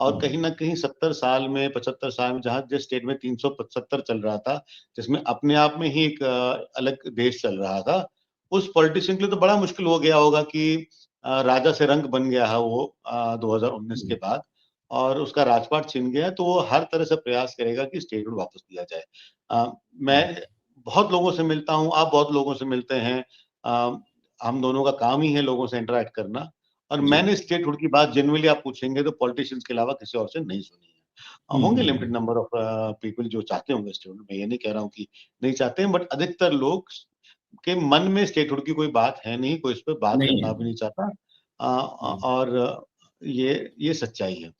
और कहीं न कहीं 70 साल में, 75 साल में जहाँ जिस स्टेट में 375 चल रहा था, जिसमें अपने आप में ही एक अलग देश चल रहा था, उस पॉलिटिशियन के लिए तो बड़ा मुश्किल हो गया होगा कि राजा से रंक बन गया है वो 2019 के हुँ, बाद और उसका राजपाट छिन गया है, तो वो हर तरह से प्रयास करेगा कि स्टेटहुड वापस दिया जाए। हुँ, मैं बहुत लोगों से मिलता हूँ, आप बहुत लोगों से मिलते हैं। अ, हम दोनों का काम ही है लोगों से इंटरैक्ट करना और जी। मैंने स्टेटहुड की बात जेनुइनली आप पूछेंगे तो पॉलिटिशियंस के अलावा किसी और से नहीं सुनी है। हुँ, होंगे हुँ, लिमिटेड हुँ। नंबर ऑफ पीपल जो चाहते होंगे स्टेटहुड, मैं ये नहीं कह रहा हूँ कि नहीं चाहते हैं, बट अधिकतर लोग के मन में स्टेटहुड की कोई बात है नहीं, कोई इस पे बात नहीं है। करना भी नहीं चाहता। हुँ, और ये सच्चाई है।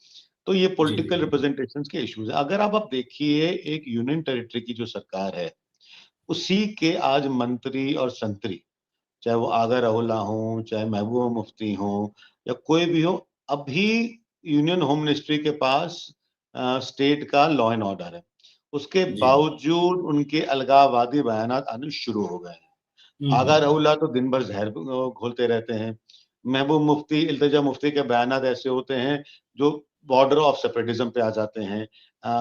तो ये जी, जी, पॉलिटिकल जी। रिप्रेजेंटेशंस के इश्यूज़ हैं। अगर आप देखिए एक यूनियन टेरिटरी की जो सरकार है, उसी के आज मंत्री और संतरी, चाहे वो आगा रऊला हों, चाहे महबूबा मुफ्ती हों या कोई भी हो, अभी यूनियन होम मिनिस्ट्री के पास स्टेट का लॉ एंड ऑर्डर है। उसके जी। बावजूद उनके अलगाववादी बयानात आने शुरू हो गए हैं। हुँ, हुँ, आगा हुँ। रऊला तो दिन भर ज़हर घोलते रहते हैं। महबूब मुफ्ती, इल्तिजा मुफ्ती के बयानात ऐसे होते हैं, जो बॉर्डर ऑफ सेपरेटिज़्म पे आ जाते हैं।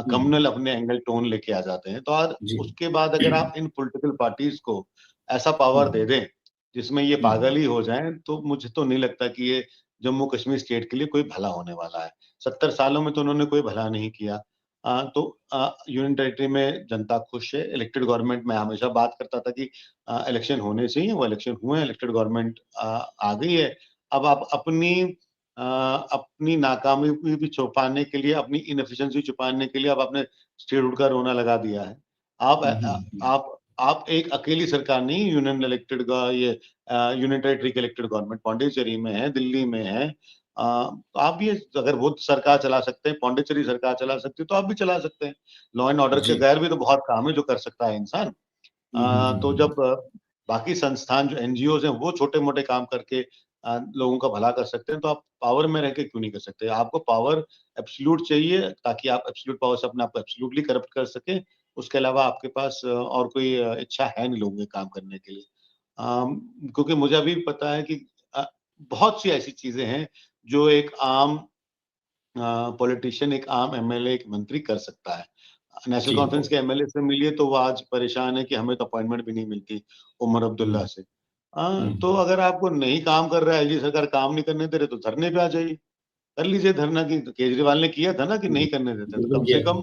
हुँ, हुँ। कम्युनल अपने एंगल टोन लेके आ जाते हैं। तो आज जी। उसके बाद अगर आप इन पॉलिटिकल पार्टीज़ को ऐसा हुँ, पावर दे हुँ। दें, जिसमें ये हुँ, पागल हुँ। ही हो जाएँ, तो मुझे तो नहीं लगता कि ये जम्मू-कश्मीर स्टेट के लिए कोई भला होने वाला है। 70 सालों में तो उन्होंने कोई भला नहीं किया। तो यूनियन टेरिटरी में जनता खुश है। इलेक्टेड गवर्नमेंट मैं हमेशा बात करता था कि इलेक्शन होने चाहिए, वो इलेक्शन हुए हैं, इलेक्टेड गवर्नमेंट आ गई है। अब आप अपनी नाकामी भी छुपाने के लिए, अपनी इनएफिशिएंसी छुपाने के लिए आप अपने स्टेटहुड का रोना लगा दिया है। आप हुँ, हुँ, हुँ। आप एक अकेली सरकार नहीं, यूनियन इलेक्टेड का ये यूनियन टेरिटरी की इलेक्टेड गवर्नमेंट पौंडीचेरी में है, दिल्ली में है। तो आप भी अगर वो सरकार चला सकते हैं, पौंडीचेरी सरकार चला सकती है, तो आप भी चला सकते हैं। लॉ एंड ऑर्डर के जी। गैर भी तो बहुत काम है जो कर सकता है इंसान। हुँ, हुँ, हुँ, तो हुँ। जब बाकी संस्थान जो एनजीओज़ हैं वो छोटे-मोटे काम करके लोगों का भला कर सकते हैं, तो आप पावर में रह के क्यों नहीं कर सकते? आपको पावर एब्सोल्यूट चाहिए ताकि आप एब्सोल्यूट पावर से अपने आप को एब्सोल्यूटली करप्ट कर सकें। उसके अलावा आपके पास और कोई इच्छा है नहीं लोगों के काम करने के लिए। क्योंकि मुझे अभी भी पता है कि अ, बहुत सी ऐसी चीज़ें हैं जो एक आम पॉलिटिशियन, एक आम एमएलए, एक मंत्री कर सकता है। नेशनल जी। कॉन्फ्रेंस के एमएलए से मिलिए तो वो आज परेशान है कि हमें तो अपॉइंटमेंट भी नहीं मिलती उमर हुँ, अब्दुल्ला से। तो हुँ। अगर आपको नहीं काम कर रहा है, एलजी सरकार काम नहीं करने दे रहे तो धरने पे आ जाइए। कर लीजिए धरना कि केजरीवाल ने किया था ना कि नहीं जी, करने देते, तो बिल्कुल कम से किया था। कम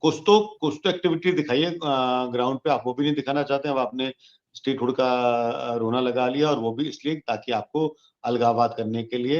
कुछ तो एक्टिविटी दिखाइए ग्राउंड पे। आप वो भी नहीं दिखाना चाहते हैं, अब आपने स्टेटहुड का रोना लगा लिया और वो भी इसलिए ताकि आपको अलगाववाद करने के लिए